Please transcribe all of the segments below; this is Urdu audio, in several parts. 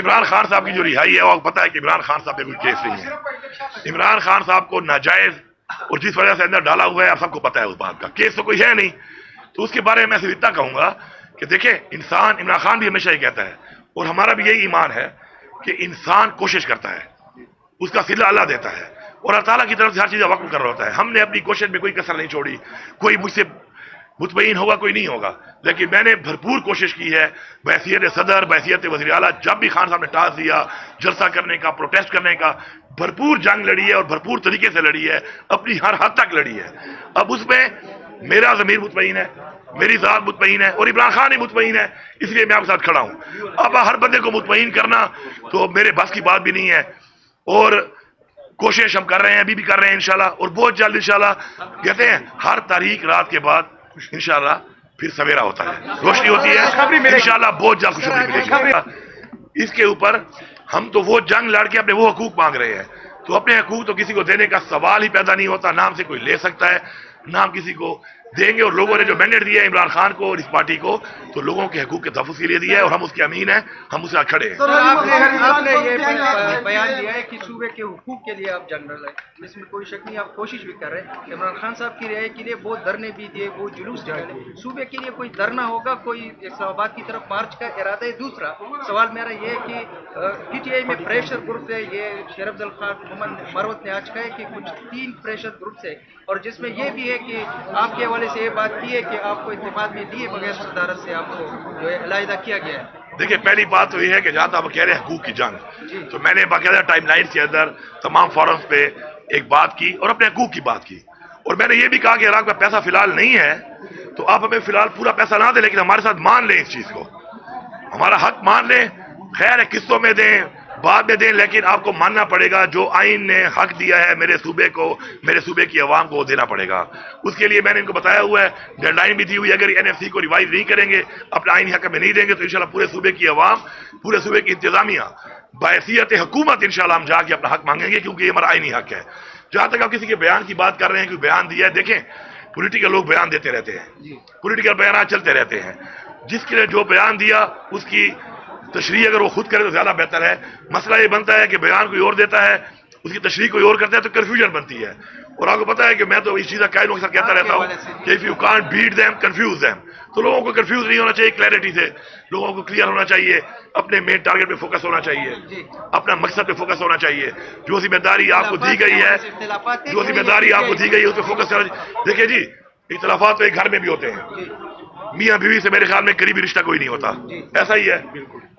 عمران خان صاحب کی جو رہائی ہے وہ پتہ ہے کہ عمران خان صاحب پہ کوئی کیس نہیں ہے. عمران خان صاحب کو ناجائز اور جس وجہ سے اندر ڈالا ہوا ہے آپ سب کو پتہ ہے اس بات کا. کیس تو کوئی ہے نہیں. تو اس کے بارے میں صرف اتنا کہوں گا کہ دیکھیں انسان، عمران خان بھی ہمیشہ یہ کہتا ہے اور ہمارا بھی یہی ایمان ہے کہ انسان کوشش کرتا ہے، اس کا صلہ اللہ دیتا ہے اور اللہ تعالیٰ کی طرف سے ہر چیز وقف کر رہا ہوتا ہے. ہم نے اپنی کوشش میں کوئی کسر نہیں چھوڑی. کوئی مجھ سے مطمئن ہوگا کوئی نہیں ہوگا، لیکن میں نے بھرپور کوشش کی ہے بحیثیت صدر، بحیثیت وزیر اعلیٰ. جب بھی خان صاحب نے ٹاس دیا جلسہ کرنے کا، پروٹیسٹ کرنے کا، بھرپور جنگ لڑی ہے اور بھرپور طریقے سے لڑی ہے، اپنی ہر حد تک لڑی ہے. اب اس میں میرا ضمیر مطمئن ہے، میری ذات مطمئن ہے اور عمران خان ہی مطمئن ہے، اس لیے میں آپ کے ساتھ کھڑا ہوں. اب ہر بندے کو مطمئن کرنا تو میرے بس کی بات بھی نہیں ہے، اور کوشش ہم کر رہے ہیں، ابھی بھی کر رہے ہیں انشاءاللہ، اور بہت جلد انشاءاللہ. کہتے ہیں ہر تاریخ رات کے بعد انشاءاللہ پھر سویرا ہوتا ہے، روشنی ہوتی ہے. انشاءاللہ بہت جلد خوشخبری ملے گی. اس کے اوپر ہم تو وہ جنگ لڑ کے اپنے وہ حقوق مانگ رہے ہیں، تو اپنے حقوق تو کسی کو دینے کا سوال ہی پیدا نہیں ہوتا. نام سے کوئی لے سکتا ہے، نام کسی کو دیں گے. اور لوگوں نے جو مینڈیٹ دیا ہے عمران خان کو اور اس پارٹی کو، تو لوگوں کے حقوق کے تحفظ کے لیے دیا ہے اور ہم اس کے امین ہیں، ہم اس سے کھڑے ہیں. آپ نے یہ بیان دیا ہے کہ صوبے کے حقوق کے لیے آپ جنگ لڑ رہے ہیں، اس میں کوئی شک نہیں، آپ کوشش بھی کر رہے ہیں. عمران خان صاحب کی رہائی کے لیے بہت دھرنے بھی دیے، بہت جلوس نکالے. صوبے کے لیے کوئی دھرنا ہوگا، کوئی اسلام آباد کی طرف مارچ کا ارادہ ہے؟ دوسرا سوال میرا یہ ہے کہ پی ٹی آئی میں پریشر گروپ ہے، یہ شیر افضل خان محمد مروت نے آج کہا ہے کہ کچھ 3 پریشر گروپس ہے، اور جس میں یہ بھی ہے کہ آپ کے حوالے سے یہ بات کی ہے کہ آپ کو اتفاق میں دیے بغیر صدارت سے آپ کو جو ہے علیحدہ کیا گیا ہے. دیکھیں پہلی بات تو یہ ہے کہ جہاں آپ کہہ رہے ہیں حقوق کی جنگ، تو میں نے باقاعدہ ٹائم لائن کے اندر تمام فورمز پہ ایک بات کی اور اپنے حقوق کی بات کی. اور میں نے یہ بھی کہا کہ عراق میں پیسہ فی الحال نہیں ہے تو آپ ہمیں فی الحال پورا پیسہ نہ دیں، لیکن ہمارے ساتھ مان لیں، اس چیز کو ہمارا حق مان لیں. خیر ہے قسطوں میں دیں، بعد میں دیں، لیکن آپ کو ماننا پڑے گا. جو آئین نے حق دیا ہے میرے صوبے کو، میرے صوبے کی عوام کو، وہ دینا پڑے گا. اس کے لیے میں نے ان کو بتایا ہوا ہے، ڈیڈ لائن بھی دی ہوئی ہے. اگر این ایف سی کو ریوائز نہیں کریں گے، اپنا آئینی حق میں نہیں دیں گے، تو انشاءاللہ پورے صوبے کی عوام، پورے صوبے کی انتظامیہ بحیثیت حکومت انشاءاللہ ہم جا کے اپنا حق مانگیں گے، کیونکہ یہ ہمارا آئینی حق ہے. جہاں تک آپ کسی کے بیان کی بات کر رہے ہیں، کوئی بیان دیا ہے، دیکھیں پولیٹیکل لوگ بیان دیتے رہتے ہیں، پولیٹیکل بیانات چلتے رہتے ہیں. جس کے لیے جو بیان دیا اس کی تشریح اگر وہ خود کرے تو زیادہ بہتر ہے. مسئلہ یہ بنتا ہے کہ بیان کوئی اور دیتا ہے، اس کی تشریح کوئی اور کرتا ہے، تو کنفیوژن بنتی ہے. اور آپ کو پتا ہے کہ میں تو اس چیز کا قائل اکثر کہتا رہتا ہوں کہ if you can't beat them, confuse them. تو لوگوں کو کنفیوز نہیں ہونا چاہیے، کلیئرٹی سے لوگوں کو کلیئر ہونا چاہیے، اپنے مین ٹارگٹ پہ فوکس ہونا چاہیے، اپنا مقصد پہ فوکس ہونا چاہیے. جو ذمہ داری آپ کو دی گئی ہے، جو ذمہ داری آپ کو دی گئی ہے اس پہ فوکس کرنا چاہیے. دیکھیں جی اختلافات تو ایک گھر میں بھی ہوتے ہیں، میاں بیوی سے میرے خیال میں قریبی رشتہ کوئی نہیں ہوتا، ایسا ہی ہے.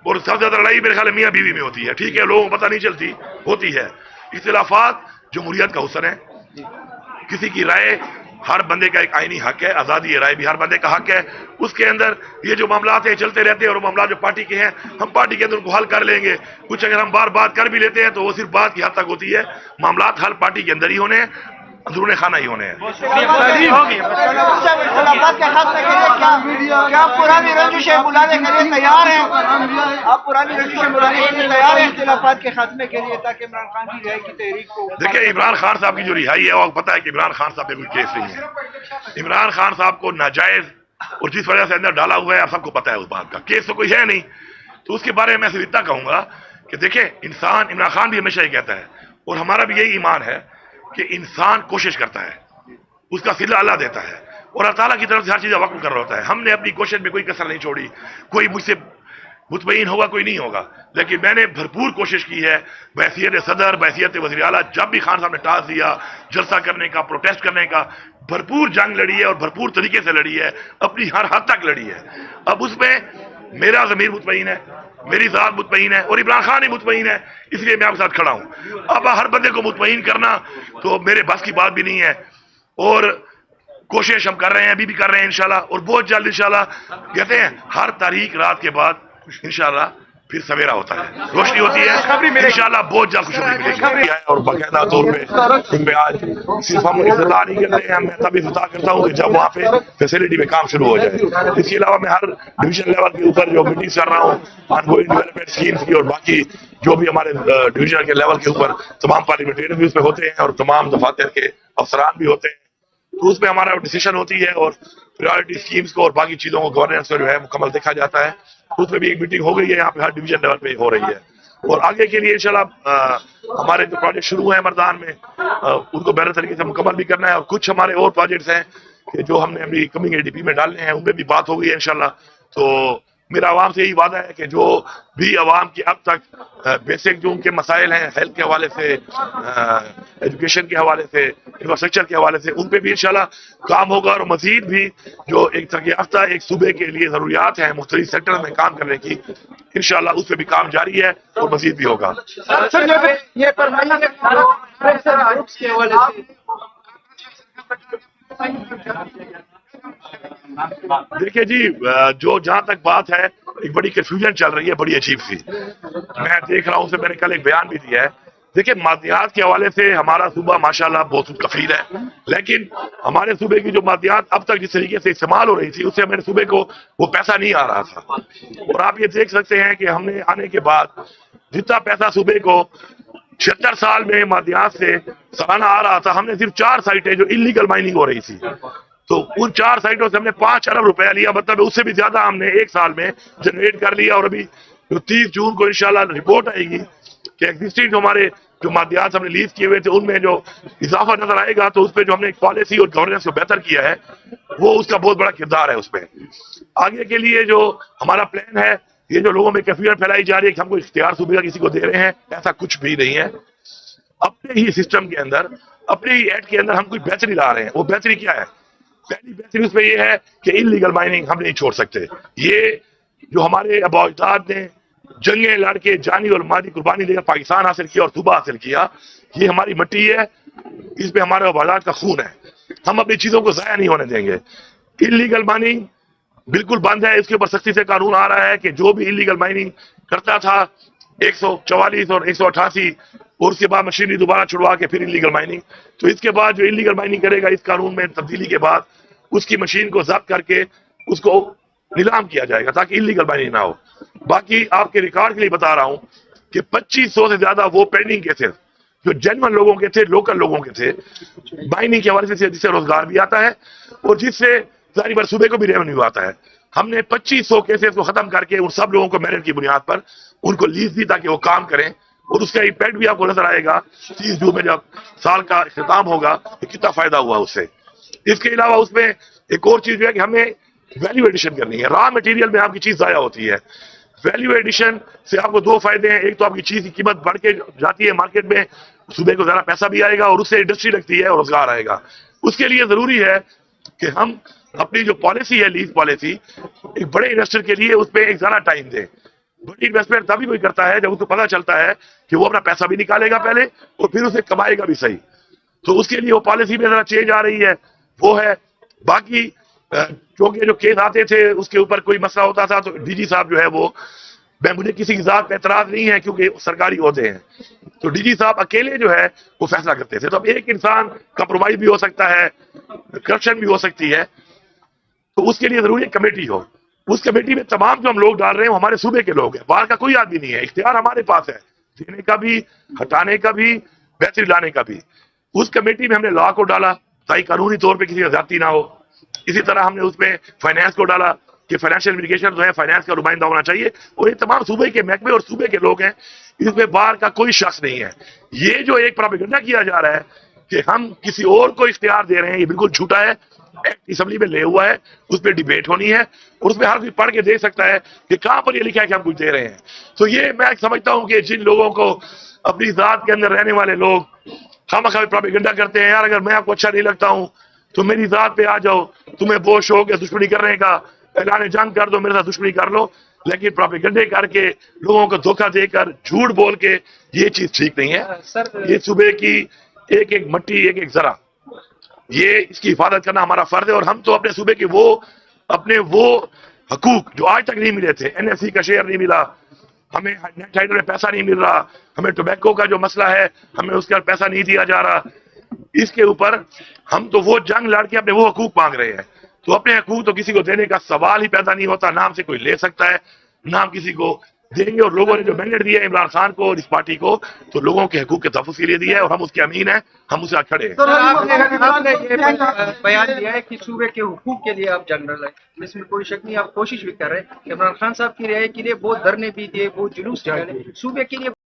اور سب سے زیادہ لڑائی میرے خیال میں میاں بیوی میں ہوتی ہے. ٹھیک ہے، لوگوں کو پتہ نہیں چلتی، ہوتی ہے. اختلافات جمہوریت کا حسن ہے. کسی کی رائے ہر بندے کا ایک آئینی حق ہے، آزادی رائے بھی ہر بندے کا حق ہے. اس کے اندر یہ جو معاملات ہیں چلتے رہتے ہیں، اور معاملات جو پارٹی کے ہیں ہم پارٹی کے اندر ان کو حل کر لیں گے. کچھ اگر ہم بار بات کر بھی لیتے ہیں تو وہ صرف بات کی حد تک ہوتی ہے. معاملات حل پارٹی کے اندر ہی ہونے ہیں، اندرون خانہ ہی ہونے ہیں. اختلافات کے خاتمے کے لیے کیا پرانی رنجشیں بلانے کے لیے تیار ہیں؟ آپ پرانی رنجشیں بلانے کے لیے تیار ہیں اختلافات کے خاتمے کے لیے، تاکہ عمران خان کی رہائی کی تحریک کو؟ دیکھیں عمران خان صاحب کی جو رہائی ہے وہ پتہ ہے کہ عمران خان صاحب پہ کوئی کیس نہیں ہے. عمران خان صاحب کو ناجائز اور جس وجہ سے اندر ڈالا ہوا ہے آپ سب کو پتہ ہے اس بات کا. کیس تو کوئی ہے نہیں. تو اس کے بارے میں صرف اتنا کہوں گا کہ دیکھیں انسان، عمران خان بھی ہمیشہ یہ کہتا ہے اور ہمارا بھی یہی ایمان ہے کہ انسان کوشش کرتا ہے، اس کا صلہ اللہ دیتا ہے اور اللہ تعالیٰ کی طرف سے ہر چیز وقف کر رہا ہوتا ہے. ہم نے اپنی کوشش میں کوئی کسر نہیں چھوڑی. کوئی مجھ سے مطمئن ہوگا کوئی نہیں ہوگا، لیکن میں نے بھرپور کوشش کی ہے بحیثیت صدر، بحیثیت وزیر اعلیٰ. جب بھی خان صاحب نے ٹاس دیا جلسہ کرنے کا، پروٹیسٹ کرنے کا، بھرپور جنگ لڑی ہے اور بھرپور طریقے سے لڑی ہے، اپنی ہر حد تک لڑی ہے. اب اس میں میرا ضمیر مطمئن ہے، میری ذات مطمئن ہے اور عمران خان ہی مطمئن ہے، اس لیے میں آپ کے ساتھ کھڑا ہوں. اب ہر بندے کو مطمئن کرنا تو میرے بس کی بات بھی نہیں ہے، اور کوشش ہم کر رہے ہیں، ابھی بھی کر رہے ہیں انشاءاللہ، اور بہت جلد انشاءاللہ. کہتے ہیں ہر تاریخ رات کے بعد انشاءاللہ پھر سویرا ہوتا ہے، روشنی ہوتی ہے. انشاءاللہ بہت جلد خوشخبری ملے گی. اور باقاعدہ طور پہ آج صرف ہم افتتاح نہیں کرتے ہیں، میں تب افتتاح کرتا ہوں کہ جب وہاں پہ فیسلٹی میں کام شروع ہو جائے. اس کے علاوہ میں ہر ڈویژن لیول کے اوپر جو میٹنگ کر رہا ہوں آن گوئنگ ڈیولپمنٹ اسکیمز کی، اور باقی جو بھی ہمارے ڈویژن کے لیول کے اوپر تمام پارلیمنٹرین بھی اس پہ ہوتے ہیں اور تمام دفاتر کے افسران بھی ہوتے ہیں. تو اس میں ہمارا ڈیسیشن ہوتی ہے اور پریورٹی اسکیمز کو اور باقی چیزوں کو گورننس کو جو ہے مکمل دیکھا جاتا ہے. اس میں بھی ایک میٹنگ ہو گئی ہے یہاں پہ ہر ڈویژن لیول پہ ہو رہی ہے. اور آگے کے لیے انشاءاللہ ہمارے جو پروجیکٹ شروع ہیں مردان میں ان کو بہتر طریقے سے مکمل بھی کرنا ہے، اور کچھ ہمارے اور پروجیکٹس ہیں کہ جو ہم نے ابھی کمنگ ADP میں ڈالنے ہیں، ان میں بھی بات ہو گئی ہے انشاءاللہ. تو میرا عوام سے یہی وعدہ ہے کہ جو بھی عوام کی اب تک بیسک جو ان کے مسائل ہیں ہیلتھ کے حوالے سے، ایجوکیشن کے حوالے سے، انفراسٹرکچر کے حوالے سے، ان پہ بھی انشاءاللہ کام ہوگا، اور مزید بھی جو ایک ترقی یافتہ ایک صوبے کے لیے ضروریات ہیں مختلف سیکٹر میں کام کرنے کی، انشاءاللہ اس پہ بھی کام جاری ہے اور مزید بھی ہوگا. سر یہ فرمائیے گروپس کے حوالے سے دیکھیے جی، جو جہاں تک بات ہے ایک بڑی کنفیوژن چل رہی ہے، بڑی عجیب سی. میں دیکھ رہا ہوں سے میں نے کل ایک بیان بھی دیا ہے. دیکھیں مادیات کے حوالے سے ہمارا صوبہ ماشاءاللہ بہت کفیل ہے، لیکن ہمارے صوبے کی جو مادیات اب تک جس طریقے سے استعمال ہو رہی تھی اس سے ہمارے صوبے کو وہ پیسہ نہیں آ رہا تھا. اور آپ یہ دیکھ سکتے ہیں کہ ہم نے آنے کے بعد جتنا پیسہ صوبے کو 76 سال میں مادیات سے سالانہ آ رہا تھا، ہم نے صرف 4 سائٹیں جو انلیگل مائننگ ہو رہی تھی، تو ان 4 سائٹوں سے ہم نے 5 ارب روپیہ لیا، مطلب اس سے بھی زیادہ ہم نے ایک سال میں جنریٹ کر لیا. اور ابھی جو 30 جون کو انشاءاللہ رپورٹ آئے گی کہ ایگزسٹنگ جو ہمارے جو مادیات ہم نے لیز کیے ہوئے تھے ان میں جو اضافہ نظر آئے گا، تو اس پہ جو ہم نے ایک پالیسی اور گورننس کو بہتر کیا ہے وہ اس کا بہت بڑا کردار ہے. اس پہ آگے کے لیے جو ہمارا پلان ہے، یہ جو لوگوں میں کنفیوژن پھیلائی جا رہی ہے کہ ہم کو اختیار صوبے کا کسی کو دے رہے ہیں، ایسا کچھ بھی نہیں ہے. اپنے ہی سسٹم کے اندر، اپنے ہی ایکٹ کے اندر ہم کوئی بہتری لا رہے ہیں. وہ بہتری کیا ہے؟ پہلی بہتری اس میں یہ ہے کہ انلیگل مائننگ ہم نہیں چھوڑ سکتے. یہ جو ہمارے آباء و اجداد نے جنگیں لڑ کے جانی اور مادی قربانی دے کر پاکستان حاصل کیا اور صوبہ حاصل کیا، یہ ہماری مٹی ہے، اس پہ ہمارے آباء و اجداد کا خون ہے. ہم اپنی چیزوں کو ضائع نہیں ہونے دیں گے. انلیگل مائننگ بالکل بند ہے، اس کے اوپر سختی سے قانون آ رہا ہے کہ جو بھی انلیگل مائننگ کرتا تھا 144 اور 188 اور اس کے بعد مشینری دوبارہ چھڑوا کے پھر انلیگل مائننگ، تو اس کے بعد جو انلیگل مائننگ کرے گا اس قانون میں تبدیلی کے بعد اس کی مشین کو ضبط کر کے اس کو نیلام کیا جائے گا تاکہ انلیگل مائننگ نہ ہو. باقی آپ کے ریکارڈ کے لیے بتا رہا ہوں کہ 2500 سے زیادہ وہ پینڈنگ کیسز جو جینون لوگوں کے تھے، لوکل لوگوں کے تھے، مائننگ کے حوالے سے جس سے روزگار بھی آتا ہے اور جس سے ظاہری بر صوبے کو بھی ریونیو آتا ہے، ہم نے 2500 کیسز کو ختم کر کے ان سب لوگوں کو میرٹ کی بنیاد پر ان کو لیز دی تاکہ وہ کام کریں. اور اس کا امپیکٹ بھی آپ کو نظر آئے گا 30 جون میں جب سال کا اختتام ہوگا کہ کتنا فائدہ ہوا اس سے. اس کے علاوہ اس میں ایک اور چیز جو ہے کہ ہمیں ویلیو ایڈیشن کرنی ہے. را مٹیریل میں آپ کی چیز ضائع ہوتی ہے، ویلیو ایڈیشن سے آپ کو 2 فائدے ہیں. ایک تو آپ کی چیز کی قیمت بڑھ کے جاتی ہے مارکیٹ میں، صوبے کو زیادہ پیسہ بھی آئے گا اور اس سے انڈسٹری لگتی ہے اور روزگار آئے گا. اس کے لیے ضروری ہے کہ ہم اپنی جو پالیسی ہے لیز پالیسی، ایک بڑے انویسٹر کے لیے اس پہ ایک زیادہ ٹائم دیں. بڑی انویسٹمنٹ تبھی کوئی کرتا ہے جب اس کو پتہ چلتا ہے کہ وہ اپنا پیسہ بھی نکالے گا پہلے اور پھر اسے کمائے گا بھی صحیح. تو اس کے لیے وہ پالیسی میں ذرا چینج آ رہی ہے، وہ ہے. باقی چونکہ جو کیس آتے تھے اس کے اوپر کوئی مسئلہ ہوتا تھا تو DG صاحب جو ہے وہ، مجھے کسی کی ذات پہ اعتراض نہیں ہے کیونکہ سرکاری عہدے ہیں، تو DG صاحب اکیلے جو ہے وہ فیصلہ کرتے تھے. تو اب ایک انسان کمپرومائز بھی ہو سکتا ہے، کرپشن بھی ہو سکتی ہے، تو اس کے لیے ضروری ہے کمیٹی ہو. اس کمیٹی میں تمام جو ہم لوگ ڈال رہے ہیں وہ ہمارے صوبے کے لوگ ہیں، باہر کا کوئی آدمی نہیں ہے. اختیار ہمارے پاس ہے دینے کا بھی، ہٹانے کا بھی، بہتری لانے کا بھی. اس کمیٹی میں ہم نے لا کو ڈالا تاکہ قانونی طور پہ کسی کا زیادتی نہ ہو. اسی طرح ہم نے اس میں فائنانس کو ڈالا کہ فائنینشیل انڈیکیشن جو ہے فائنانس کا نمائندہ ہونا چاہیے. اور یہ تمام صوبے کے محکمے اور صوبے کے لوگ ہیں، اس میں باہر کا کوئی شخص نہیں ہے. یہ جو ایک پروپیگنڈا کیا جا رہا ہے کہ ہم کسی اور کو اختیار دے رہے ہیں، یہ بالکل جھوٹا ہے. ایکٹ اسمبلی میں لے ہوا ہے، اس پہ ڈیبیٹ ہونی ہے اور اس میں ہر کوئی پڑھ کے دیکھ سکتا ہے کہ کہاں پر یہ لکھا ہے کہ ہم کچھ دے رہے ہیں. تو یہ میں سمجھتا ہوں کہ جن لوگوں کو اپنی ذات کے اندر رہنے والے لوگ خامخواہ پروپیگنڈا کرتے ہیں، یار اگر میں آپ کو اچھا نہیں لگتا ہوں تو میری ذات پہ آ جاؤ، تمہیں بہت شوق ہے دشمنی کرنے کا، اعلان جنگ کر دو، میرے ساتھ دشمنی کر لو. لیکن پروپیگنڈے کر کے لوگوں کو دھوکہ دے کر جھوٹ بول کے یہ چیز ٹھیک نہیں ہے. یہ صوبے کی ایک ایک مٹی، ایک ایک ذرہ، یہ اس کی حفاظت کرنا ہمارا فرض ہے. اور ہم تو اپنے صوبے کے اپنے وہ حقوق جو آج تک نہیں ملے تھے، NFC کا شیئر نہیں ملا ہمیں، نیٹ ٹائٹل میں پیسہ نہیں مل رہا ہمیں، ٹوبیکو کا جو مسئلہ ہے ہمیں اس کا پیسہ نہیں دیا جا رہا، اس کے اوپر ہم تو وہ جنگ لڑ کے اپنے وہ حقوق مانگ رہے ہیں. تو اپنے حقوق تو کسی کو دینے کا سوال ہی پیدا نہیں ہوتا، نہ ہم سے کوئی لے سکتا ہے، نہ ہم کسی کو دیں گے, اور لوگوں نے جو مینڈیٹ دیا ہے عمران خان کو اور اس پارٹی کو, تو لوگوں کے حقوق کے تحفظ کے لیے دیا ہے, اور ہم اس کے امین ہیں, ہم اسے کھڑے ہیں. سر آپ نے یہ بیان دیا ہے کہ صوبے کے حقوق کے لیے آپ جنگ لڑ رہے ہیں, اس میں کوئی شک نہیں, آپ کوشش بھی کر رہے ہیں. عمران خان صاحب کی رہائی کے لیے بہت دھرنے بھی دیے, بہت جلوس نکالے, صوبے کے لیے